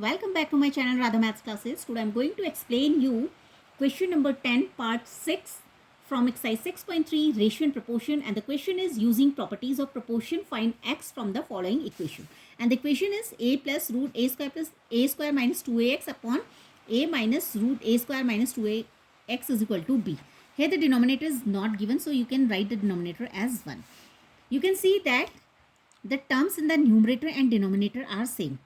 Welcome back to my channel Radha Maths Classes. Today I am going to explain you question number 10 part 6 from exercise 6.3 ratio and proportion, and the question is using properties of proportion find x from the following equation. And the equation is a plus root a square minus 2ax upon a minus root a square minus 2ax is equal to b. Here the denominator is not given, so you can write the denominator as 1. You can see that the terms in the numerator and denominator are same.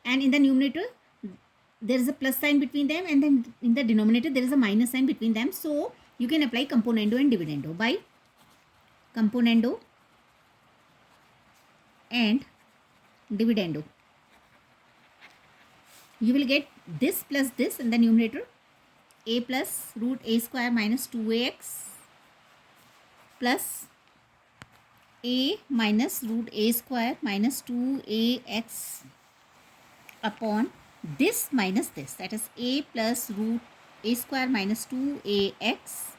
And in the numerator there is a plus sign between them, and then in the denominator there is a minus sign between them. So you can apply componendo and dividendo. By componendo and dividendo, you will get this plus this in the numerator, a plus root a square minus 2ax plus a minus root a square minus 2ax upon this minus this, that is a plus root a square minus 2ax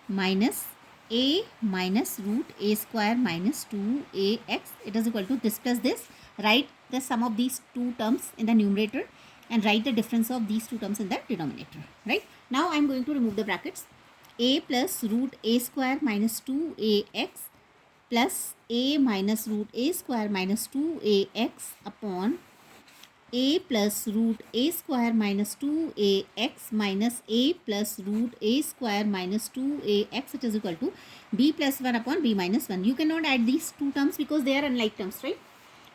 minus a minus root a square minus 2ax. It is equal to this plus this. Write the sum of these two terms in the numerator and write the difference of these two terms in the denominator. Right now I am going to remove the brackets. A plus root a square minus 2ax plus a minus root a square minus 2ax upon a plus root a square minus 2ax minus a plus root a square minus 2ax, it is equal to b plus 1 upon b minus 1. You cannot add these two terms because they are unlike terms, right?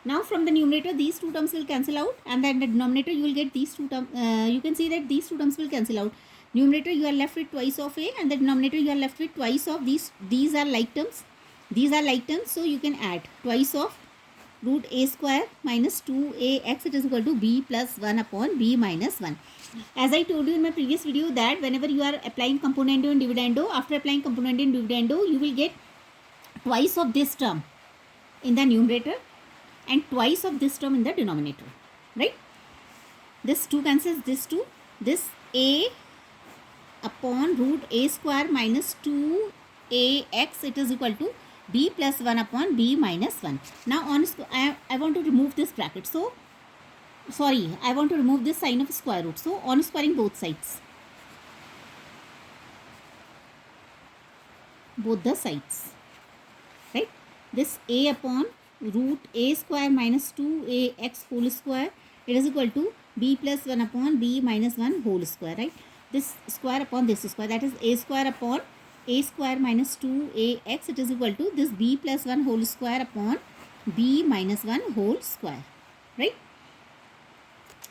Now from the numerator these two terms will cancel out, and then the denominator you will get these two terms. You can see that these two terms will cancel out. Numerator you are left with twice of a, and the denominator you are left with twice of these. These are like terms. These are like terms, so you can add twice of root a square minus 2ax, it is equal to b plus 1 upon b minus 1. As I told you in my previous video that whenever you are applying componendo and dividendo, after applying componendo and dividendo, you will get twice of this term in the numerator and twice of this term in the denominator, right? This 2 cancels this 2. This a upon root a square minus 2ax, it is equal to b plus 1 upon b minus 1. Now on I want to remove this bracket. So sorry, I want to remove this sign of square root. So on squaring both sides, both the sides, right? This a upon root a square minus 2ax whole square, it is equal to b plus 1 upon b minus 1 whole square, right? This square upon this square, that is a square upon a square minus 2ax, it is equal to this b plus 1 whole square upon b minus 1 whole square, right?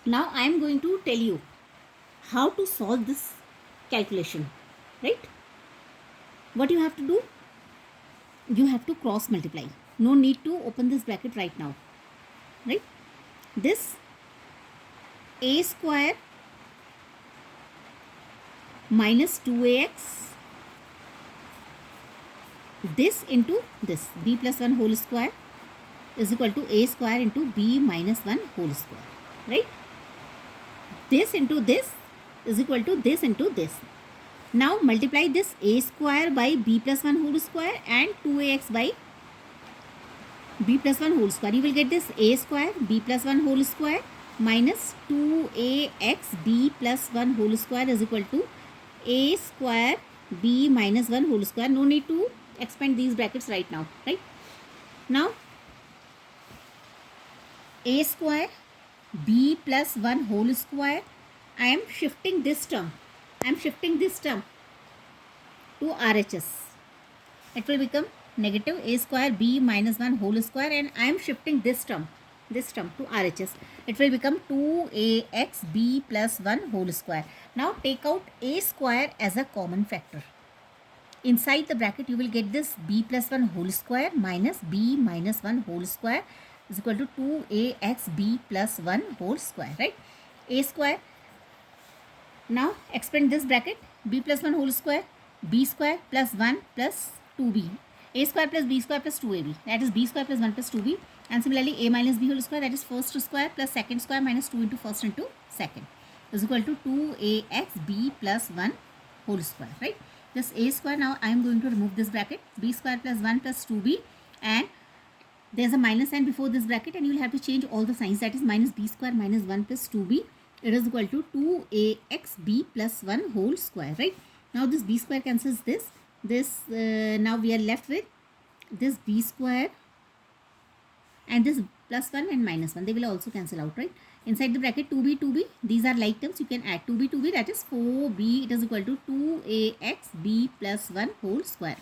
Now I am going to tell you how to solve this calculation, right? What you have to do? You have to cross multiply. No need to open this bracket right now, right? This a square minus 2ax, this into this b plus 1 whole square is equal to a square into b minus 1 whole square, right? This into this is equal to this into this. Now multiply this a square by b plus 1 whole square and 2ax by b plus 1 whole square. You will get this a square b plus 1 whole square minus 2ax b plus 1 whole square is equal to a square b minus 1 whole square. No need to expand these brackets right now, right? Now a square b plus 1 whole square, I am shifting this term. I am shifting this term to RHS. It will become negative a square b minus 1 whole square, and I am shifting this term to RHS. It will become 2ax b plus 1 whole square. Now take out a square as a common factor. Inside the bracket you will get this b plus 1 whole square minus b minus 1 whole square is equal to 2ax b plus 1 whole square, right? A square. Now expand this bracket, b plus 1 whole square, b square plus 1 plus 2b, a square plus b square plus 2ab, that is b square plus 1 plus 2b, and similarly a minus b whole square, that is first square plus second square minus 2 into first into second is equal to 2ax b plus 1 whole square, right? This a square, now I am going to remove this bracket, b square plus 1 plus 2b, and there's a minus sign before this bracket and you will have to change all the signs. That is minus b square minus 1 plus 2b. It is equal to 2axb plus 1 whole square, right? Now this b square cancels this. Now we are left with this b square and this plus 1 and minus 1. They will also cancel out, right? Inside the bracket 2b, 2b. These are like terms. You can add 2b, 2b. That is 4b. It is equal to 2axb plus 1 whole square.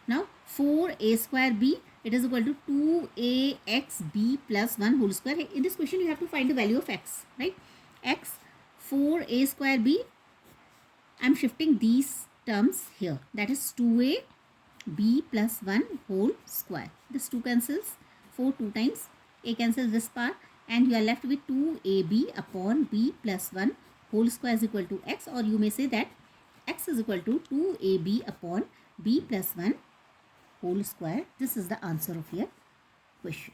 Now 4a square b. It is equal to 2axb plus 1 whole square. In this question, you have to find the value of x, right? X, 4a square b. I'm shifting these terms here. That is 2a b plus 1 whole square. This 2 cancels. 4 2 times. A cancels this part. And you are left with 2ab upon b plus 1 whole square is equal to x. Or you may say that x is equal to 2ab upon b plus 1 whole square. This is the answer of your question.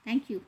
Thank you.